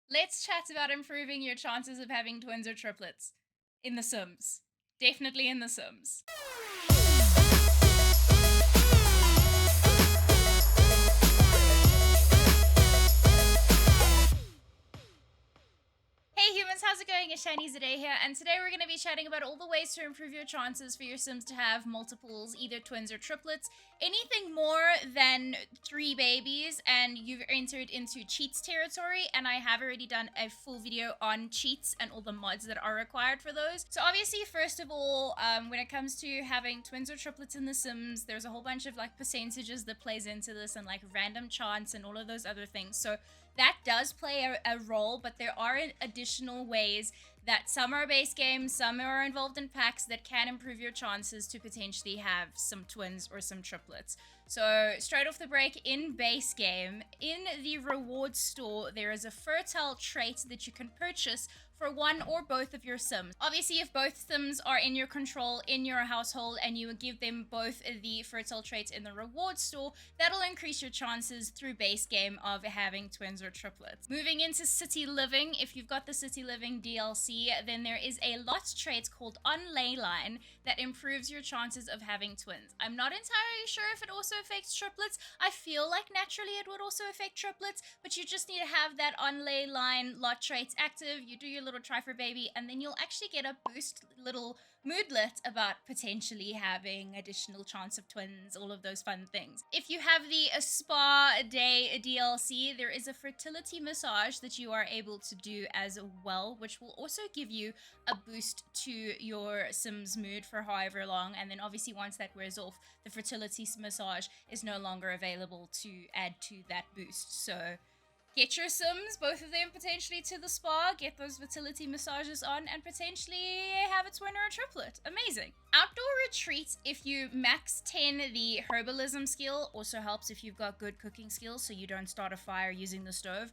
Let's chat about improving your chances of having twins or triplets in The Sims. Definitely in The Sims. Hey humans, how's it going? It's Shani Zade here, and today we're going to be chatting about all the ways to improve your chances for your Sims to have multiples, either twins or triplets. Anything more than 3 babies, and you've entered into cheats territory, and I have already done a full video on cheats and all the mods that are required for those. So obviously, first of all, when it comes to having twins or triplets in The Sims, there's a whole bunch of like percentages that plays into this, and like random chance and all of those other things. So that does play a role, but there are additional ways that some are base games, some are involved in packs that can improve your chances to potentially have some twins or some triplets. So straight off the break, in base game, in the reward store, there is a fertile trait that you can purchase for one or both of your Sims. Obviously, if both Sims are in your control in your household and you give them both the fertile traits in the reward store, that'll increase your chances through base game of having twins or triplets. Moving into city living, if you've got the city living DLC, then there is a lot trait called on ley line that improves your chances of having twins. I'm not entirely sure if it also affects triplets. I feel like naturally it would also affect triplets, but you just need to have that on ley line lot traits active. You do your little try for baby, and then you'll actually get a boost little moodlet about potentially having additional chance of twins, all of those fun things. If you have the spa day DLC, there is a fertility massage that you are able to do as well, which will also give you a boost to your Sims mood for however long. And then obviously once that wears off, the fertility massage is no longer available to add to that boost. So get your Sims, both of them potentially, to the spa, get those fertility massages on, and potentially have a twin or a triplet. Amazing. Outdoor retreat, if you max 10, the herbalism skill also helps if you've got good cooking skills so you don't start a fire using the stove.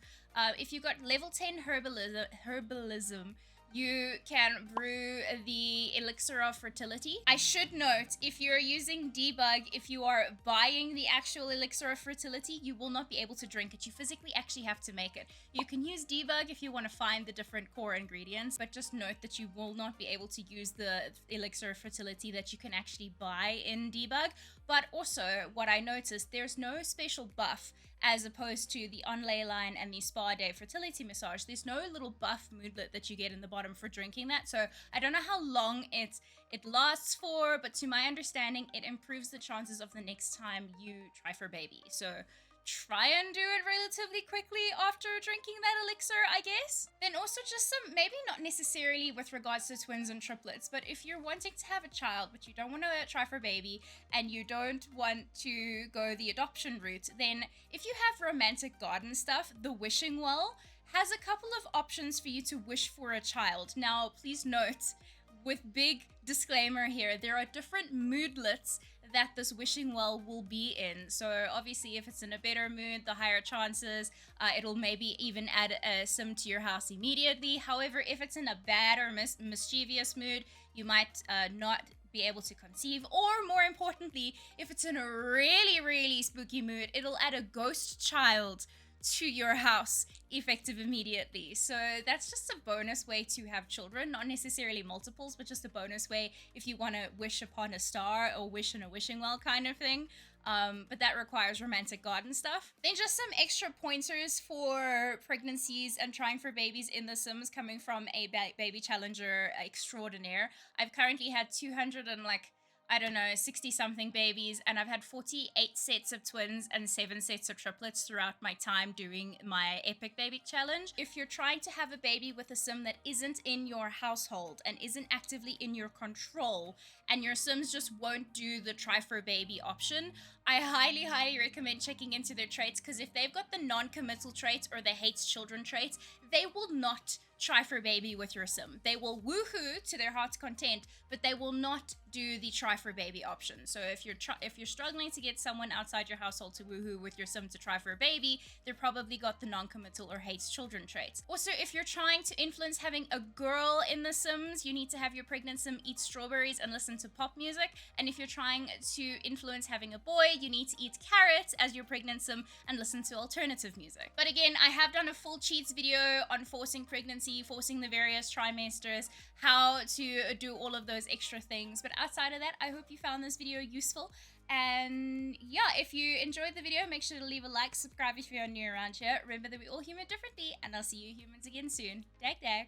If you've got level 10 herbalism, you can brew the Elixr of Fertility. I should note, if you're using debug, if you are buying the actual Elixr of Fertility, you will not be able to drink it. You physically actually have to make it. You can use debug if you want to find the different core ingredients, but just note that you will not be able to use the Elixr of Fertility that you can actually buy in debug. But also, what I noticed, there's no special buff as opposed to the on ley line and the spa day fertility massage. There's no little buff moodlet that you get in the bottom for drinking that. So I don't know how long it lasts for, but to my understanding, it improves the chances of the next time you try for baby. So try and do it relatively quickly after drinking that elixir, I guess. Then also just some, maybe not necessarily with regards to twins and triplets, but if you're wanting to have a child, but you don't want to try for baby, and you don't want to go the adoption route, then if you have romantic garden stuff, the wishing well has a couple of options for you to wish for a child. Now, please note, with big disclaimer here, there are different moodlets that this wishing well will be in. So obviously if it's in a better mood, the higher chances, it'll maybe even add a sim to your house immediately. However, if it's in a bad or mischievous mood, you might not be able to conceive. Or more importantly, if it's in a really spooky mood, it'll add a ghost child to your house effective immediately. So that's just a bonus way to have children, not necessarily multiples, but just a bonus way if you want to wish upon a star or wish in a wishing well kind of thing. But that requires romantic garden stuff. Then just some extra pointers for pregnancies and trying for babies in The Sims coming from a baby challenger extraordinaire. I've currently had 60 something babies, and I've had 48 sets of twins and 7 sets of triplets throughout my time doing my epic baby challenge. If you're trying to have a baby with a sim that isn't in your household and isn't actively in your control, and your sims just won't do the try for a baby option, I highly recommend checking into their traits, because if they've got the non-committal traits or the hates children traits, they will not try for baby with your sim. They will woohoo to their heart's content, but they will not do the try for baby option. So if you're struggling to get someone outside your household to woohoo with your sim to try for a baby, they've probably got the non-committal or hates children traits. Also, if you're trying to influence having a girl in The Sims, you need to have your pregnant sim eat strawberries and listen to pop music. And if you're trying to influence having a boy, you need to eat carrots as your pregnant sim and listen to alternative music. But again, I have done a full cheats video on forcing pregnancy, forcing the various trimesters, how to do all of those extra things. But outside of that, I hope you found this video useful. And yeah, if you enjoyed the video, make sure to leave a like, subscribe if you're new around here. Remember that we all human differently, and I'll see you humans again soon. Dag dag.